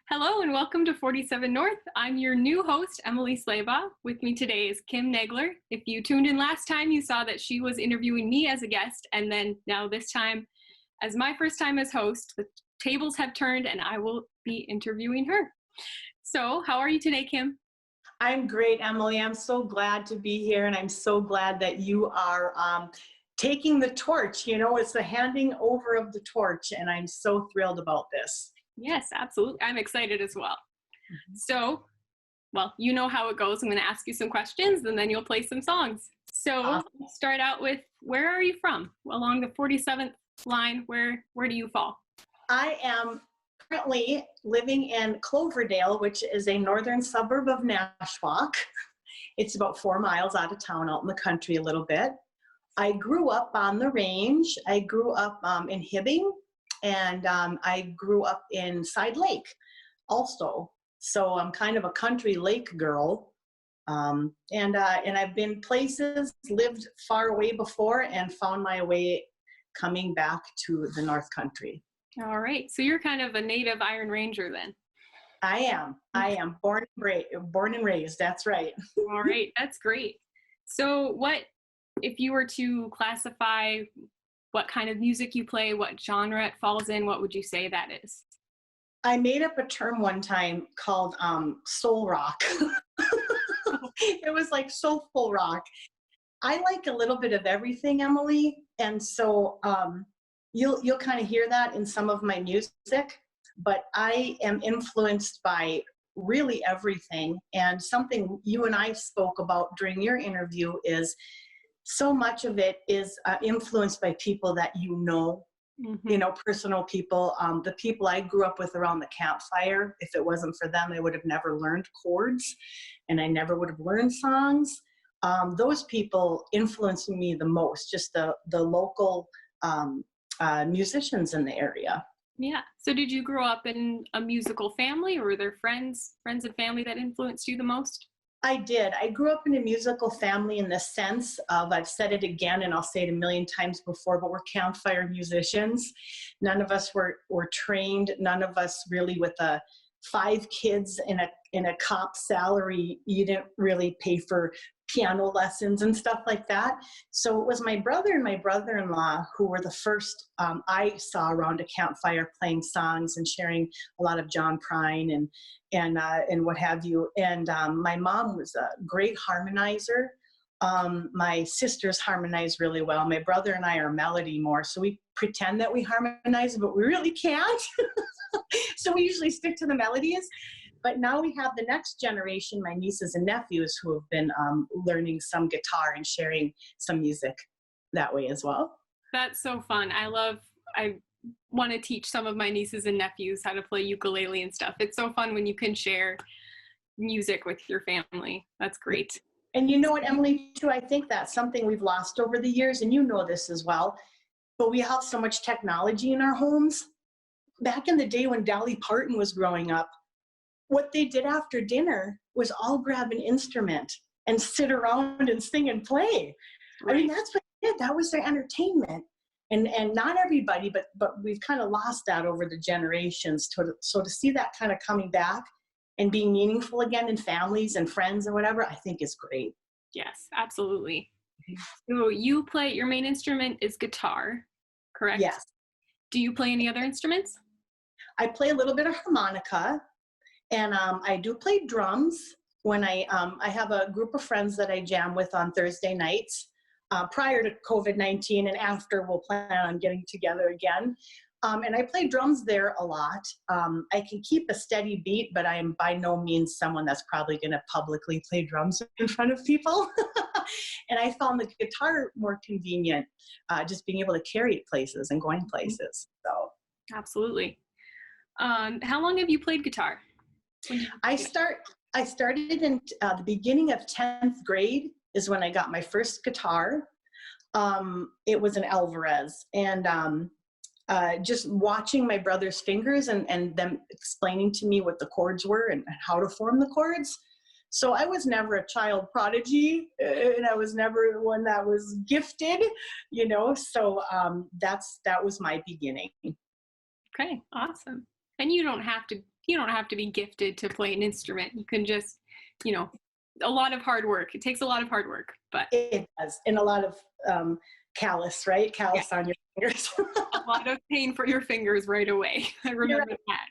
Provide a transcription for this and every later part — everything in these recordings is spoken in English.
Hello and welcome to 47 North. I'm your new host, Emily Slaybaugh. With me today is Kim Nagler. If you tuned in last time, you saw that she was interviewing me as a guest, and then now this time, as my first time as host, the tables have turned and I will be interviewing her. So how are you today, Kim? I'm great, Emily. I'm so glad to be here, and I'm so glad that you are taking the torch. You know, it's the handing over of the torch, and I'm so thrilled about this. Yes, absolutely. I'm excited as well. So, well, you know how it goes. I'm going to ask you some questions, and then you'll play some songs. So let's start out with, where are you from? Along the 47th line, where do you fall? I am currently living in Cloverdale, which is a northern suburb of Nashwauk. It's about 4 miles out of town, out in the country a little bit. I grew up on the range. I grew up in Hibbing, and I grew up in Side Lake also. So I'm kind of a country lake girl. And I've been places, lived far away before, and found my way coming back to the North Country. All right. So you're kind of a native Iron Ranger then. I am born and raised. That's right. All right. That's great. So what, if you were to classify what kind of music you play, what genre it falls in, what would you say that is? I made up a term one time called soul rock. It was like soulful rock. I like a little bit of everything, Emily, and so you'll kind of hear that in some of my music, but I am influenced by really everything. And something you and I spoke about during your interview is so much of it is influenced by people that you know, personal people. The people I grew up with around the campfire, if it wasn't for them, I would have never learned chords, and I never would have learned songs. Those people influenced me the most, just the local musicians in the area. Yeah. So did you grow up in a musical family, or were there friends and family that influenced you the most? I did. I grew up in a musical family in the sense of, I've said it again and I'll say it a million times before, but we're campfire musicians. None of us were trained. None of us really, with 5 kids in a cop salary, you didn't really pay for piano lessons and stuff like that. So it was my brother and my brother-in-law who were the first I saw around a campfire playing songs and sharing a lot of John Prine and what have you. And my mom was a great harmonizer. My sisters harmonize really well. My brother and I are melody more, so we pretend that we harmonize, but we really can't. So we usually stick to the melodies. But now we have the next generation, my nieces and nephews, who have been learning some guitar and sharing some music that way as well. That's so fun. I want to teach some of my nieces and nephews how to play ukulele and stuff. It's so fun when you can share music with your family. That's great. And you know what, Emily, too, I think that's something we've lost over the years, and you know this as well, but we have so much technology in our homes. Back in the day when Dolly Parton was growing up, what they did after dinner was all grab an instrument and sit around and sing and play. Right. I mean, that's what they did. That was their entertainment. And not everybody, but we've kind of lost that over the generations. So to see that kind of coming back and being meaningful again in families and friends and whatever, I think is great. Yes, absolutely. So you play, your main instrument is guitar, correct? Yes. Do you play any other instruments? I play a little bit of harmonica, and I do play drums when I have a group of friends that I jam with on Thursday nights. Prior to COVID-19 and after, we'll plan on getting together again. And I play drums there a lot. I can keep a steady beat, but I am by no means someone that's probably going to publicly play drums in front of people. And I found the guitar more convenient, just being able to carry it places and going places. So Absolutely. How long have you played guitar? I started in the beginning of 10th grade is when I got my first guitar. It was an Alvarez, and just watching my brother's fingers and them explaining to me what the chords were and how to form the chords. So I was never a child prodigy, and I was never one that was gifted, so that was my beginning. Okay, awesome. And you don't have to be gifted to play an instrument. You can just, a lot of hard work. It takes a lot of hard work, but it does, and a lot of callus on your fingers. A lot of pain for your fingers right away. I remember that.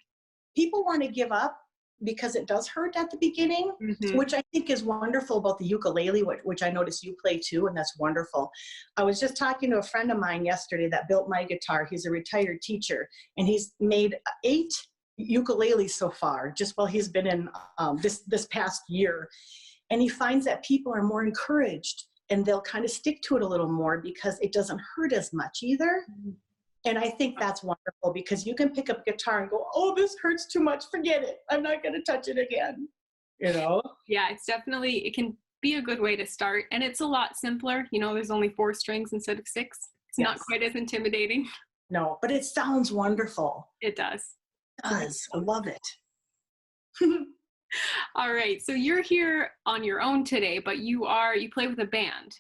People want to give up because it does hurt at the beginning, which I think is wonderful about the ukulele, which I notice you play too, and that's wonderful. I was just talking to a friend of mine yesterday that built my guitar. He's a retired teacher, and he's made 8 ukuleles so far, just while he's been in this past year. And he finds that people are more encouraged, and they'll kind of stick to it a little more because it doesn't hurt as much either. And I think that's wonderful because you can pick up a guitar and go, oh, this hurts too much. Forget it. I'm not going to touch it again. Yeah, it can be a good way to start. And it's a lot simpler. There's only 4 strings instead of 6. It's not quite as intimidating. No, but it sounds wonderful. It does. It does. I love it. All right. So you're here on your own today, but you play with a band.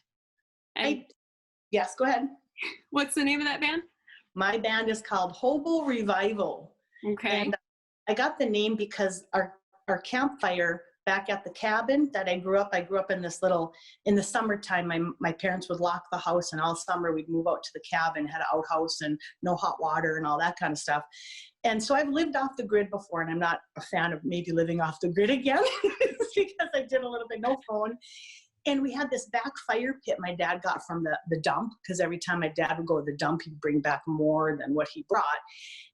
Yes, go ahead. What's the name of that band? My band is called Hobo Revival. Okay. And I got the name because our campfire back at the cabin that I grew up in in the summertime, my parents would lock the house, and all summer we'd move out to the cabin, had an outhouse and no hot water and all that kind of stuff. And so I've lived off the grid before, and I'm not a fan of maybe living off the grid again because I did a little bit no phone. And we had this back fire pit my dad got from the dump, because every time my dad would go to the dump, he'd bring back more than what he brought.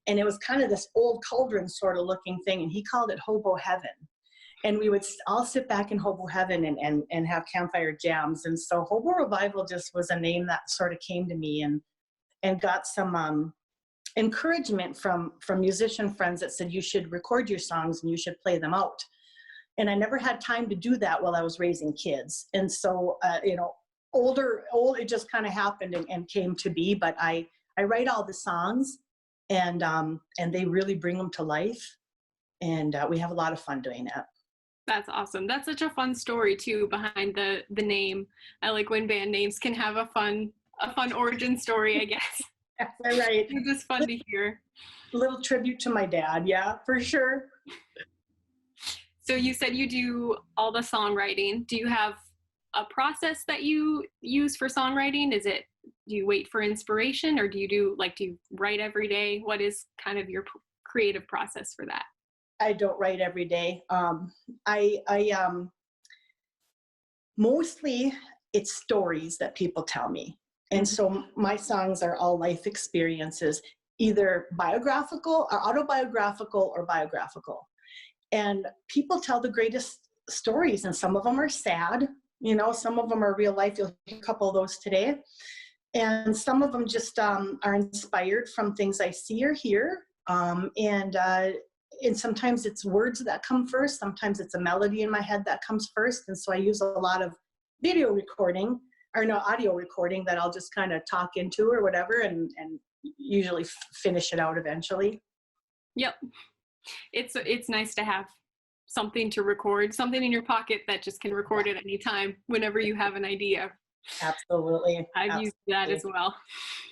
And it was kind of this old cauldron sort of looking thing, and he called it Hobo Heaven. And we would all sit back in Hobo Heaven and have campfire jams. And so Hobo Revival just was a name that sort of came to me and got some encouragement from musician friends that said, you should record your songs and you should play them out. And I never had time to do that while I was raising kids. And so, it just kind of happened and came to be. But I write all the songs, and they really bring them to life. And we have a lot of fun doing that. That's awesome. That's such a fun story too behind the name. I like when band names can have a fun origin story, I guess. That's right. It's just fun to hear. A little tribute to my dad, yeah, for sure. So you said you do all the songwriting. Do you have a process that you use for songwriting? Do you wait for inspiration, or do you write every day? What is kind of your creative process for that? I don't write every day. I mostly it's stories that people tell me. And so my songs are all life experiences, either biographical or autobiographical or biographical. And people tell the greatest stories, and some of them are sad, some of them are real life. You'll hear a couple of those today. And some of them just are inspired from things I see or hear. And sometimes it's words that come first. Sometimes it's a melody in my head that comes first. And so I use a lot of audio recording that I'll just kind of talk into or whatever, and usually finish it out eventually. Yep. It's nice to have something to record, something in your pocket that just can record at any time whenever you have an idea. Absolutely. I've used that as well.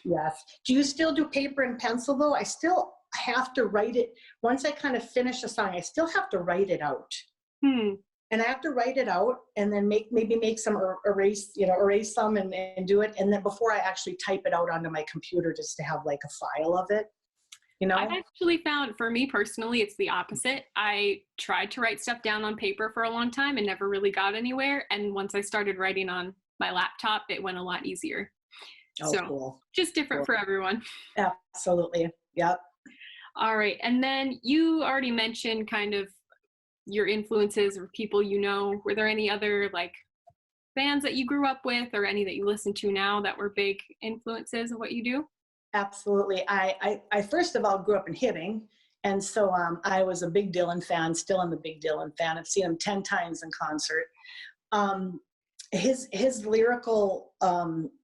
Yes. Do you still do paper and pencil though? I still have to write it. Once I kind of finish a song, I still have to write it out. And I have to write it out and then maybe make some erase some and do it. And then before I actually type it out onto my computer, just to have like a file of it. I've actually found, for me personally, it's the opposite. I tried to write stuff down on paper for a long time and never really got anywhere. And once I started writing on my laptop, it went a lot easier. Oh, so cool. Just different for everyone. Absolutely. Yep. All right. And then you already mentioned kind of your influences or people you know. Were there any other like bands that you grew up with or any that you listen to now that were big influences of what you do? Absolutely. I first of all grew up in Hibbing. And so I was a big Dylan fan, still am a big Dylan fan. I've seen him 10 times in concert. His lyrical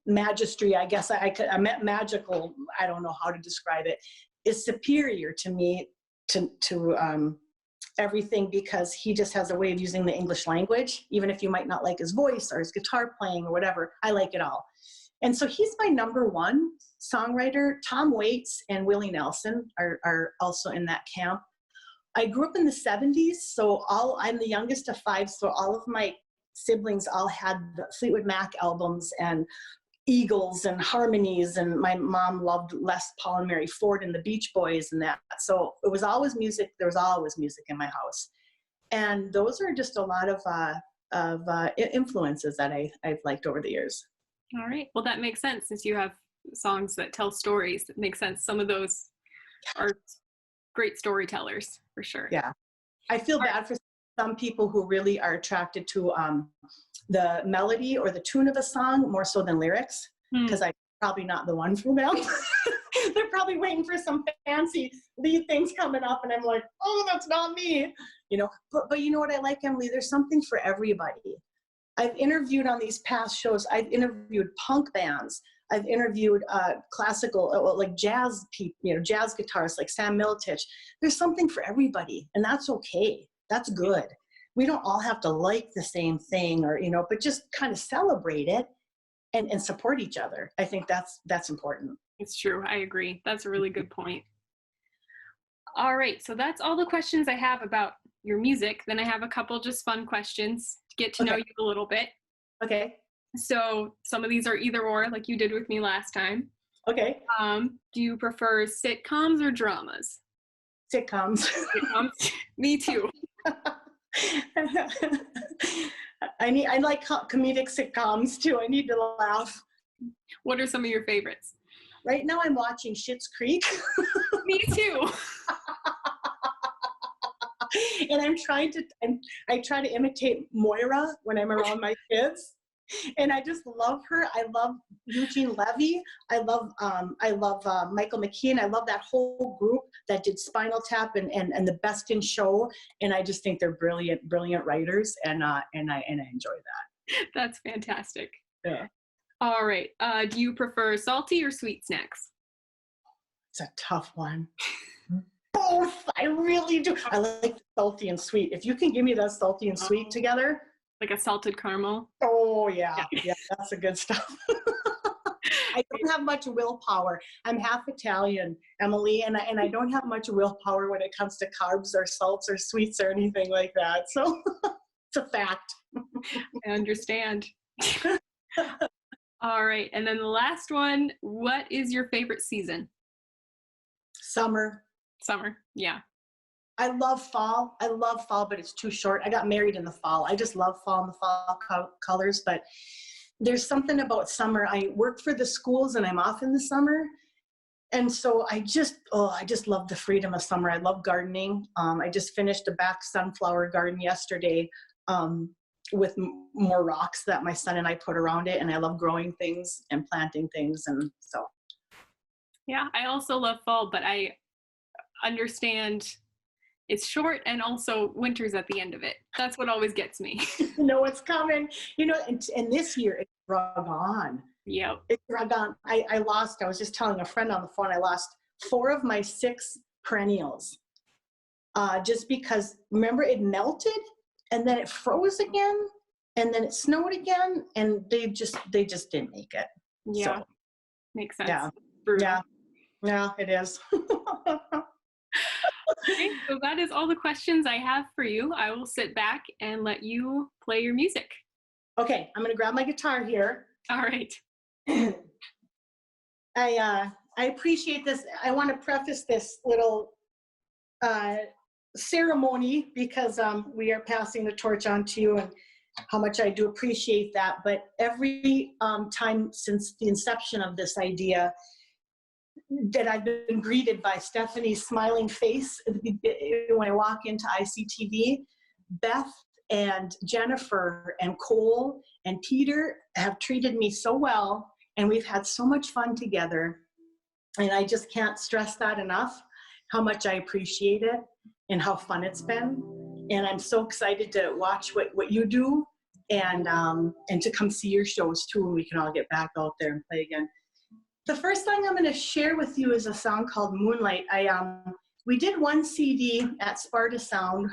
magistry, I guess I meant magical, I don't know how to describe it, is superior to me to everything, because he just has a way of using the English language. Even if you might not like his voice or his guitar playing or whatever, I like it all. And so he's my number one songwriter. Tom Waits and Willie Nelson are also in that camp. I grew up in the 70s, so I'm the youngest of five, so all of my siblings all had the Fleetwood Mac albums and Eagles and Harmonies, and my mom loved Les Paul and Mary Ford and the Beach Boys and that. So it was always music. There was always music in my house. And those are just a lot of influences that I've liked over the years. All right. Well, that makes sense since you have songs that tell stories. It makes sense. Some of those are great storytellers for sure. Yeah. I feel bad for some people who really are attracted to the melody or the tune of a song more so than lyrics, because I'm probably not the one for them. They're probably waiting for some fancy lead things coming up, and I'm like, oh, that's not me. You know, but you know what I like, Emily? There's something for everybody. I've interviewed on these past shows, I've interviewed punk bands. I've interviewed classical, like jazz people, you know, jazz guitarists like Sam Militich. There's something for everybody, and that's okay. That's good. We don't all have to like the same thing, or, you know, but just kind of celebrate it and support each other. I think that's important. It's true. I agree. That's a really good point. All right. So that's all the questions I have about your music. Then I have a couple just fun questions to get to know you a little bit. Okay. So some of these are either or, like you did with me last time. Okay. Do you prefer sitcoms or dramas? Sitcoms. Sitcoms. Me too. I like comedic sitcoms too. I need to laugh. What are some of your favorites? Right now I'm watching Schitt's Creek. Me too. And I try to imitate Moira when I'm around my kids. And I just love her. I love Eugene Levy. I love Michael McKean. I love that whole group that did Spinal Tap and the Best in Show. And I just think they're brilliant writers. And I enjoy that. That's fantastic. Yeah. All right. Do you prefer salty or sweet snacks? It's a tough one. Both. I really do. I like salty and sweet. If you can give me that salty and sweet together. Like a salted caramel? Oh, yeah. Yeah, that's the good stuff. I don't have much willpower. I'm half Italian, Emily, and I don't have much willpower when it comes to carbs or salts or sweets or anything like that. So it's a fact. I understand. All right. And then the last one, what is your favorite season? Summer. Summer. Yeah. I love fall, but it's too short. I got married in the fall. I just love fall and the fall colors, but there's something about summer. I work for the schools and I'm off in the summer. And so I just love the freedom of summer. I love gardening. I just finished a back sunflower garden yesterday with more rocks that my son and I put around it. And I love growing things and planting things. And so. Yeah, I also love fall, but I understand it's short and also winter's at the end of it. That's what always gets me. You know what's coming. You know, and this year it's drug on. Yeah. It's drug on. I was just telling a friend on the phone, I lost 4 of my 6 perennials. Just because, remember, it melted and then it froze again and then it snowed again and they just didn't make it. Yeah. So, makes sense. Yeah. Yeah, it is. Okay, so that is all the questions I have for you. I will sit back and let you play your music. Okay, I'm going to grab my guitar here. All right. I appreciate this. I want to preface this little ceremony because we are passing the torch on to you and how much I do appreciate that. But every time since the inception of this idea, that I've been greeted by Stephanie's smiling face when I walk into ICTV. Beth and Jennifer and Cole and Peter have treated me so well, and we've had so much fun together. And I just can't stress that enough, how much I appreciate it and how fun it's been. And I'm so excited to watch what you do and to come see your shows too, and we can all get back out there and play again. The first song I'm going to share with you is a song called Moonlight. We did one CD at Sparta Sound,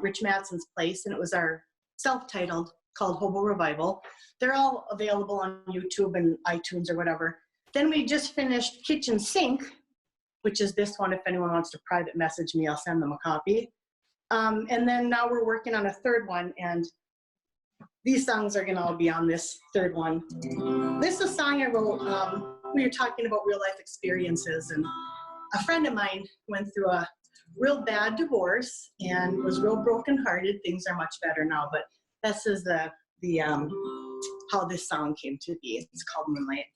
Rich Madsen's place, and it was our self-titled called Hobo Revival. They're all available on YouTube and iTunes or whatever. Then we just finished Kitchen Sink, which is this one. If anyone wants to private message me, I'll send them a copy. And then now we're working on a third one, and these songs are going to all be on this third one. This is a song I wrote. We were talking about real life experiences, and a friend of mine went through a real bad divorce and was real brokenhearted. Things are much better now, but this is the how this song came to be. It's called Moonlight.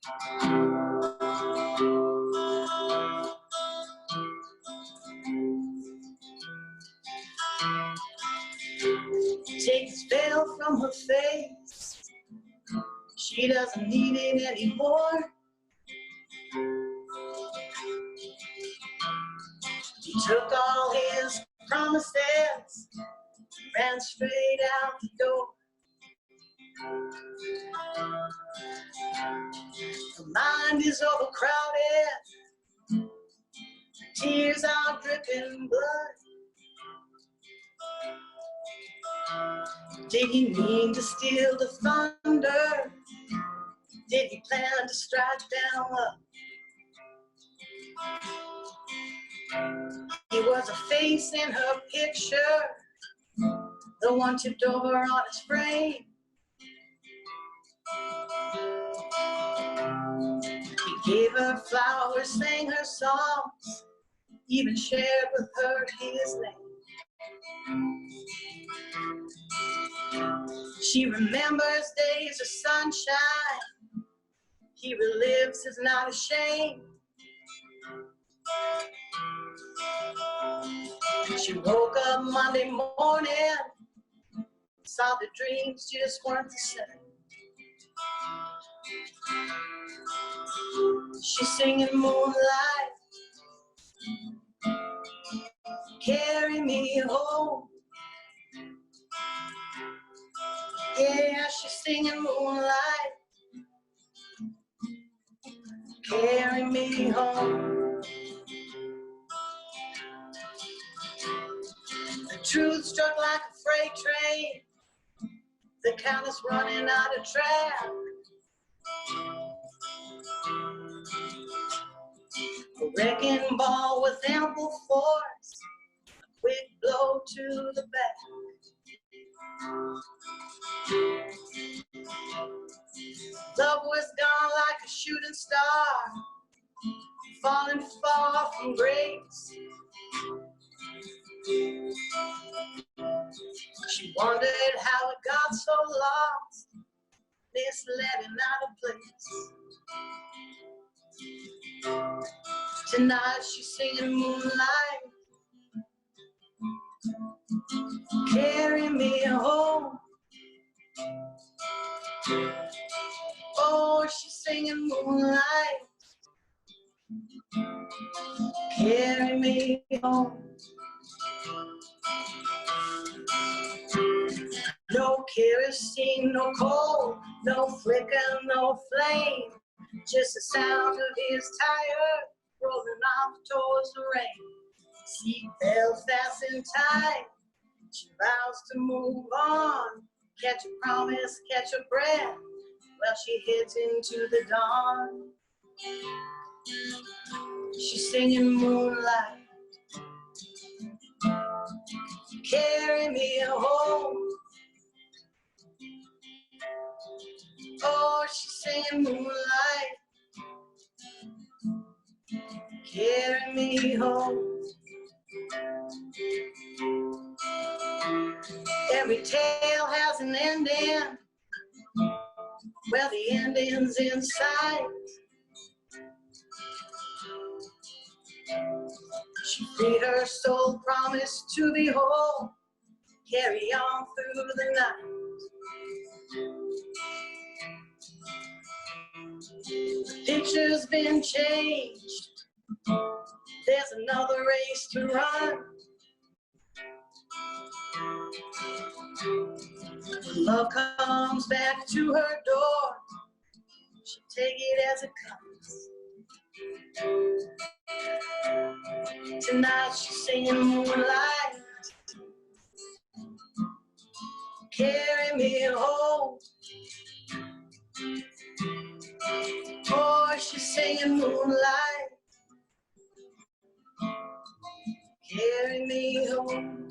Take the veil from her face. She doesn't need it anymore. He took all his promises, ran straight out the door. Her mind is overcrowded, tears are dripping blood. Did he mean to steal the thunder? Did he plan to strike down love? He was a face in her picture, the one tipped over on his frame. He gave her flowers, sang her songs, even shared with her his name. She remembers days of sunshine. He relives his night of shame. She woke up Monday morning, saw the dreams just weren't the same. She's singing Moonlight, carry me home. Yeah, she's singing Moonlight, carry me home. The truth struck like a freight train, the countess running out of track. A wrecking ball with ample force, a quick blow to the back. Love was gone like a shooting star, falling far from grace. She wondered how it got so lost, misled and out of place. Tonight she's singing Moonlight, carry me home. Oh, she's singing Moonlight, carry me home. No kerosene, no coal, no flicker, no flame, just the sound of his tire rolling off towards the rain. Seatbelt fastened tight, she vows to move on, catch a promise, catch a breath, while she heads into the dawn. She's singing Moonlight, carry me home. Oh, she's singing Moonlight, carry me home. Every tale has an ending, well, the ending's in sight. She freed her soul, promised to be whole, carry on through the night. The picture's been changed, there's another race to run. When love comes back to her door, she'll take it as it comes. Tonight she's singing Moonlight, carry me home. Oh, she's singing Moonlight, carry me home.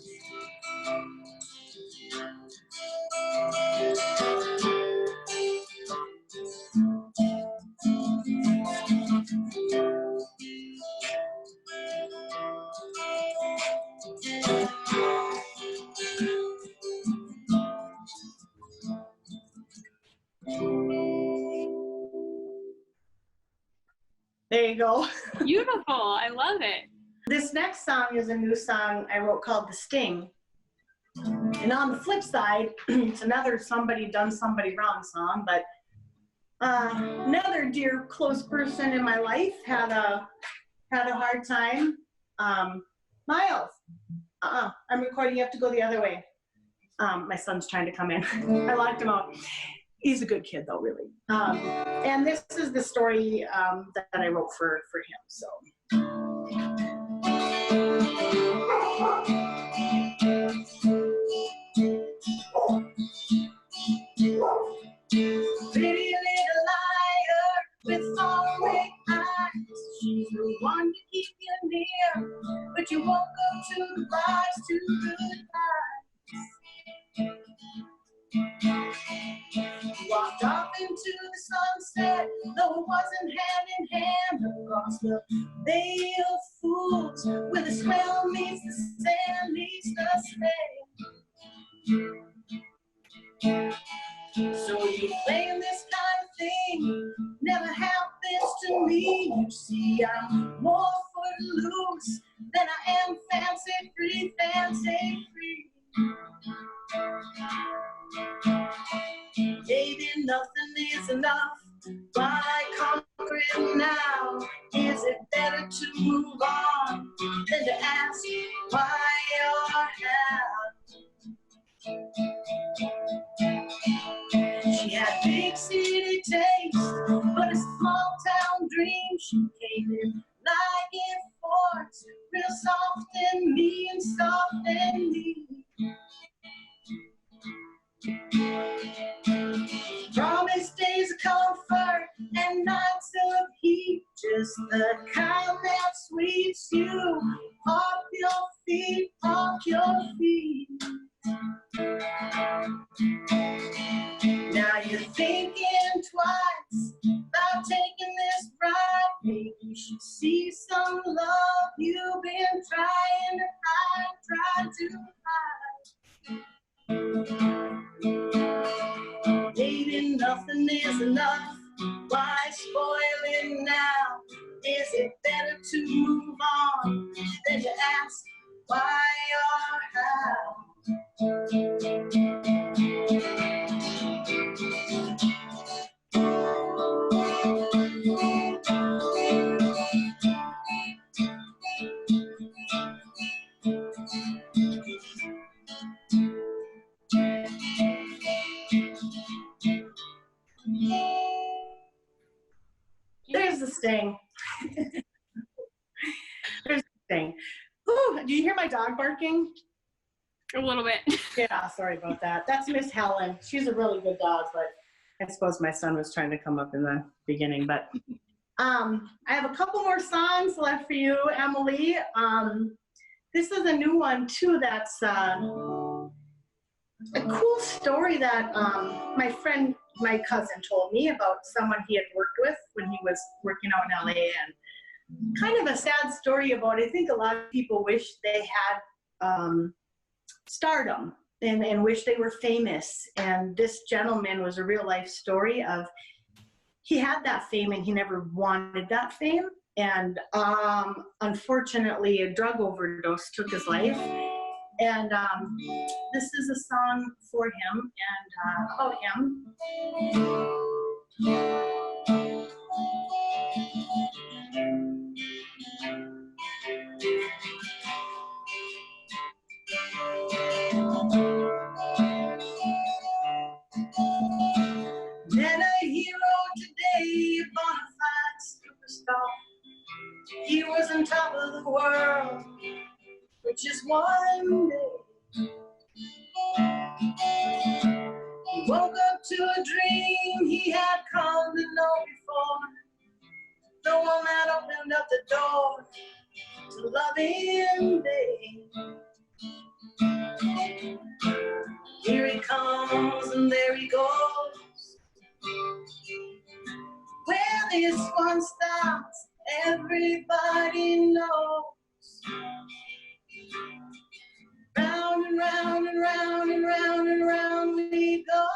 There you go. Beautiful. I love it. This next song is a new song I wrote called The Sting. And on the flip side, it's another Somebody Done Somebody Wrong song, but another dear close person in my life had a hard time. Miles, I'm recording, you have to go the other way. My son's trying to come in. I locked him out. He's a good kid though, really. And this is the story that I wrote for him, so. Pretty little liar with faraway eyes. She's the one to keep you near, but you won't go to the bars to goodbyes. Walked off into the sunset, though it wasn't hand in hand across the Bay of Fools, where the smell meets the sand meets the sand. So you claim this kind of thing never happens to me. You see, I'm more footloose than I am fancy free, fancy free. Maybe nothing is enough. Why conquer it now? Is it better to move on than to ask why you're She had big city taste, but a small town dream. She came in like in force, real soft and me and soft and me. Promised days of comfort and nights of heat, just the kind that sweeps you off your feet, off your feet. Now you're thinking twice about taking this ride. Maybe you should see some love you've been trying to hide. Maybe nothing is enough. Why spoil it now? Is it better to move on than to ask why or how? There's the sting. There's the sting. Ooh, did you hear my dog barking? A little bit. Yeah, sorry about that. That's Miss Helen. She's a really good dog, but I suppose my son was trying to come up in the beginning. But I have a couple more songs left for you, Emily. This is a new one too. That's a cool story that my cousin told me about someone he had worked with when he was working out in LA, and kind of a sad story about, I think a lot of people wish they had stardom and wish they were famous. And this gentleman was a real life story of, he had that fame and he never wanted that fame. And unfortunately, a drug overdose took his life. And this is a song for him and about him. Met a hero today, a bona fide superstar. He was on top of the world for just one day. He woke up to a dream he had come to know before. The one that opened up the door to loving day. Here he comes and there he goes. Where this one stops, everybody knows. Round and round and round and round and round we go.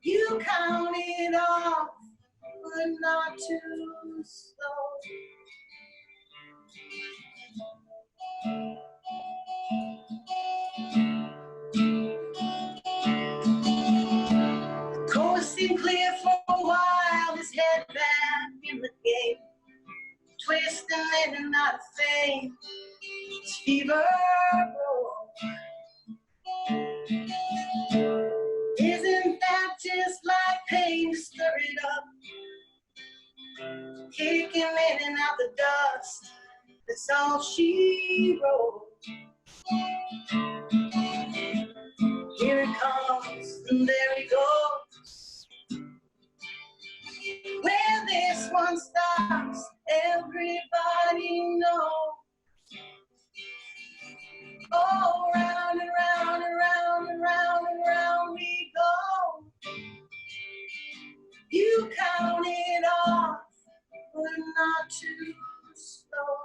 You count it off, but not too slow. The course seemed clear for a while, his head back in the game. Twisting in and out of fame, his fever broke. Isn't that just like pain to stir it up? Kicking in and out the dust, that's all she wrote. Here it comes, and there he goes. Where this one stops, everybody knows. Oh, round and round and round and round and round we go. You count it off, but not too slow.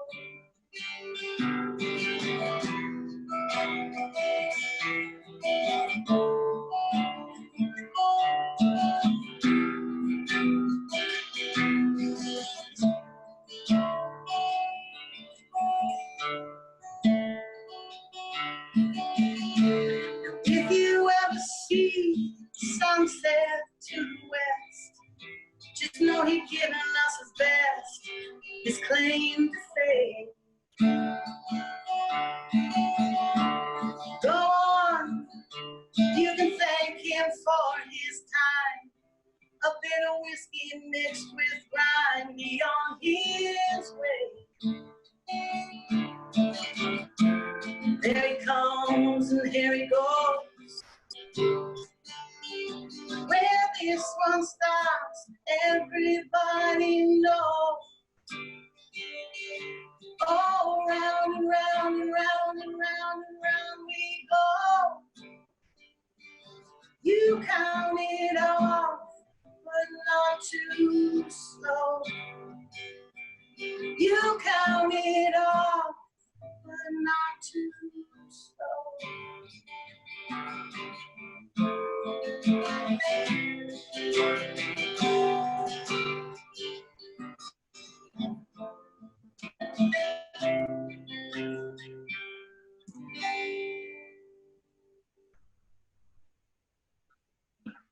If you ever see sunset to the west, just know he's given us his best, his claim to fame. Go on, you can thank him for his time. A bit of whiskey mixed with grime beyond his way. There he comes and here he goes. Where this one stops, everybody knows. Oh, round and round and round and round and round we go. You count it off, but not too slow. You count it off, but not too slow.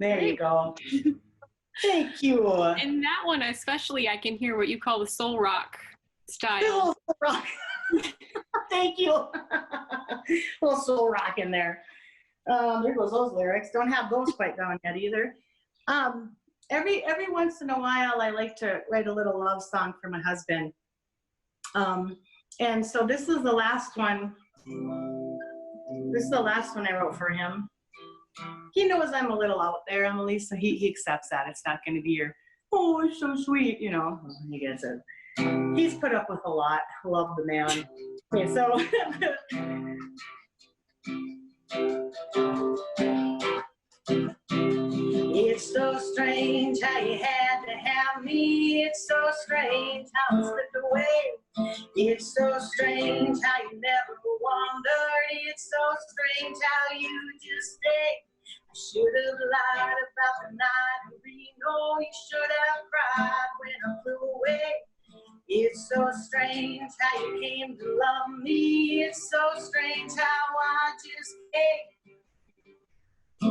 There you go. Thank you. And that one especially, I can hear what you call the soul rock style. Soul rock. Thank you. A little soul rock in there. There goes those lyrics. Don't have those quite down yet either. Every once in a while, I like to write a little love song for my husband. And so this is the last one. This is the last one I wrote for him. He knows I'm a little out there, Emily, so he accepts that. It's not going to be your, oh, it's so sweet, you know. He gets it. He's put up with a lot. Love the man. Okay, so. It's so strange how you had to have me. It's so strange how it slipped away. It's so strange how you never wondered. It's so strange how you just stayed. I should have lied about the night in Reno. You should have cried when I flew away. It's so strange how you came to love me. It's so strange how I just came.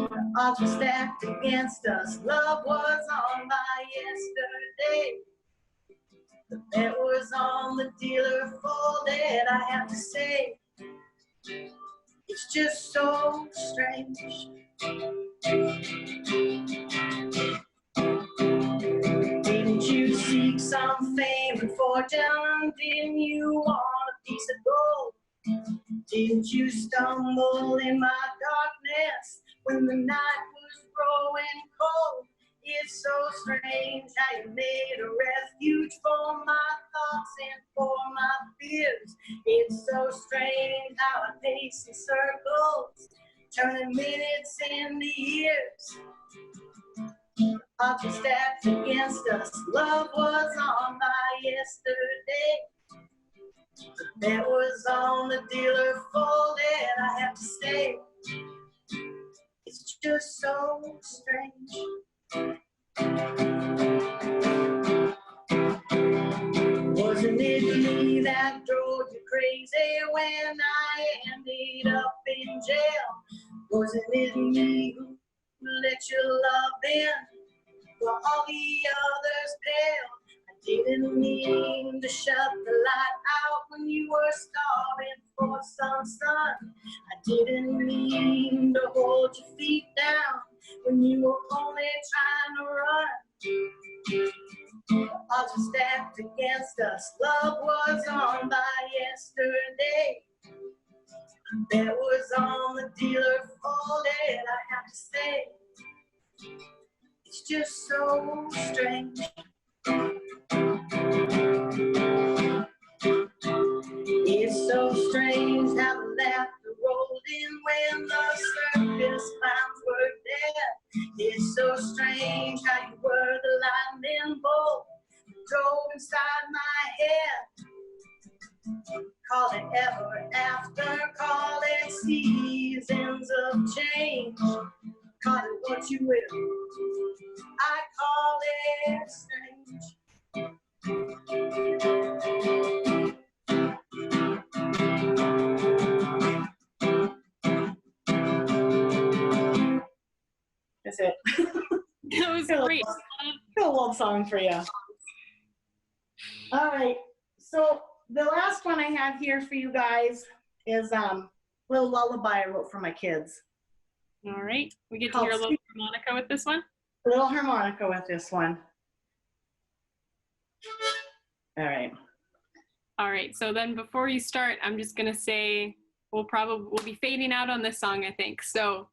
The odds were stacked against us. Love was on by yesterday. The bet was on the dealer folded. I have to say, it's just so strange. Didn't you seek some fame and fortune? Didn't you want a piece of gold? Didn't you stumble in my darkness when the night was growing cold? It's so strange how you made a refuge for my thoughts and for my fears. It's so strange how I pace in circles, turning minutes into years. Odds were stacked against us. Love was on by yesterday. The bet was on the dealer folded. I have to say, it's just so strange. Wasn't it me that drove you crazy when I ended up in jail? Wasn't it me who let your love in while all the others pale? I didn't mean to shut the light out when you were starving for some sun. I didn't mean to hold your feet down when you were only trying to run. The odds were stacked against us. Love was on by yesterday. Bet was on the dealer folded. I have to say, it's just so strange. It's so strange how the laughter rolled in when the circus clowns were dead. It's so strange how you were the lightning bolt that drove inside my head. Call it ever after, call it seasons of change. Call it what you will, I call it strange. That's it. That was great. A little song for you. All right. So the last one I have here for you guys is a little lullaby I wrote for my kids. All right. We get to hear a little harmonica with this one? A little harmonica with this one. All right. All right. So then before you start, I'm just going to say we'll be fading out on this song, I think. So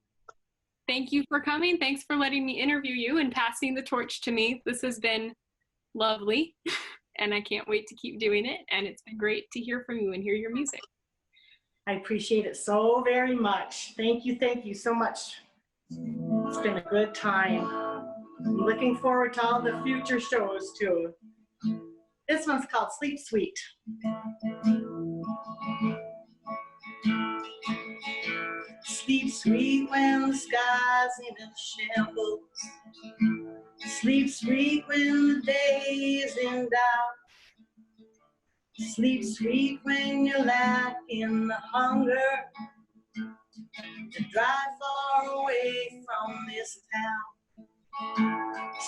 thank you for coming. Thanks for letting me interview you and passing the torch to me. This has been lovely, and I can't wait to keep doing it. And it's been great to hear from you and hear your music. I appreciate it so very much. Thank you so much. It's been a good time. I'm looking forward to all the future shows too. This one's called Sleep Sweet. Sleep sweet when the sky's in a shambles. Sleep sweet when the day is in doubt. Sleep sweet when you're lacking the hunger to drive far away from this town.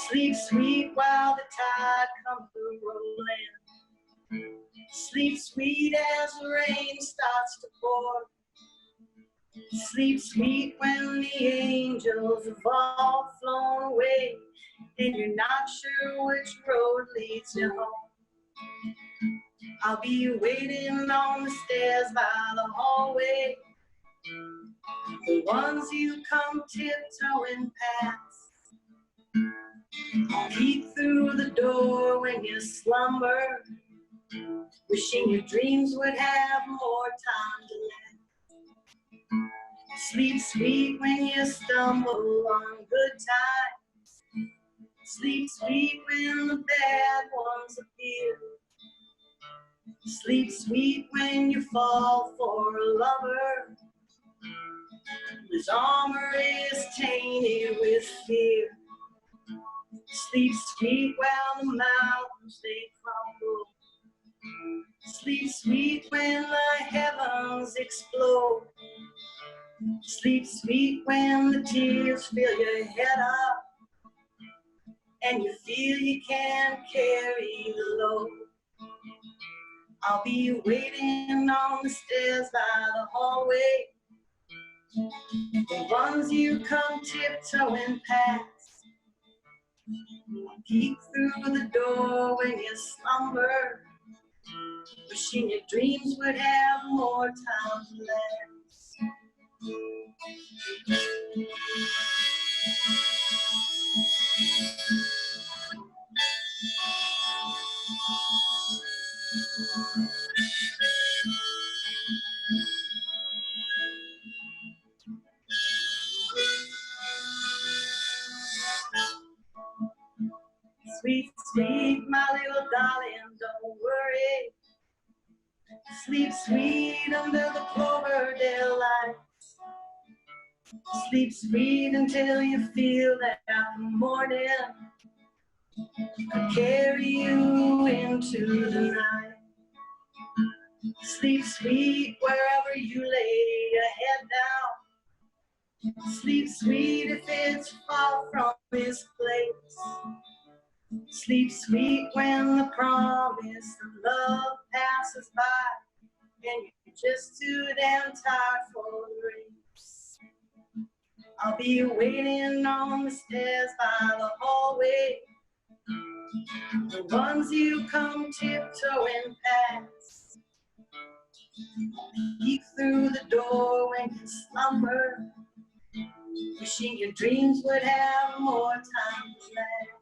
Sleep sweet while the tide comes rolling. Sleep sweet as the rain starts to pour. Sleep sweet when the angels have all flown away and you're not sure which road leads you home. I'll be waiting on the stairs by the hallway, the ones you come tiptoeing past. I'll peek through the door when you slumber, wishing your dreams would have more time to last. Sleep sweet when you stumble on good times. Sleep sweet when the bad ones appear. Sleep sweet when you fall for a lover whose armor is tainted with fear. Sleep sweet while the mountains they crumble. Sleep sweet when the heavens explode. Sleep sweet when the tears fill your head up and you feel you can't carry the load. I'll be waiting on the stairs by the hallway, the ones you come tiptoeing past. I'll peek through the door when you slumber, wishing your dreams would have more time to last. Sweet, sweet, my little darling, don't worry. Sleep sweet under the Cloverdale lights. Sleep sweet until you feel that the morning could carry you into the night. Sleep sweet wherever you lay your head down. Sleep sweet if it's far from this place. Sleep sweet when the promise of love passes by and you're just too damn tired for the race. I'll be waiting on the stairs by the hallway, the ones you come tiptoeing past. Peek through the door when you slumber, wishing your dreams would have more time to last.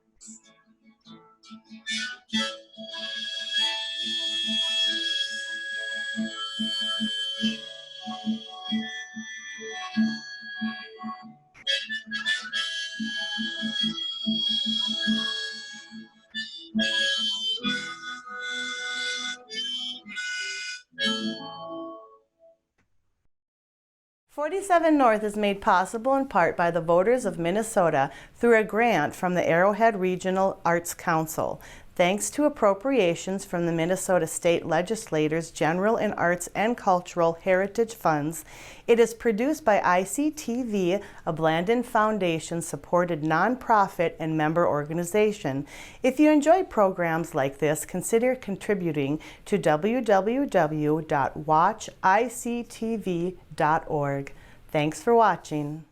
47 North is made possible in part by the voters of Minnesota through a grant from the Arrowhead Regional Arts Council. Thanks to appropriations from the Minnesota State Legislators' General and Arts and Cultural Heritage Funds, it is produced by ICTV, a Blandin Foundation-supported nonprofit and member organization. If you enjoy programs like this, consider contributing to www.watchictv.org. Thanks for watching.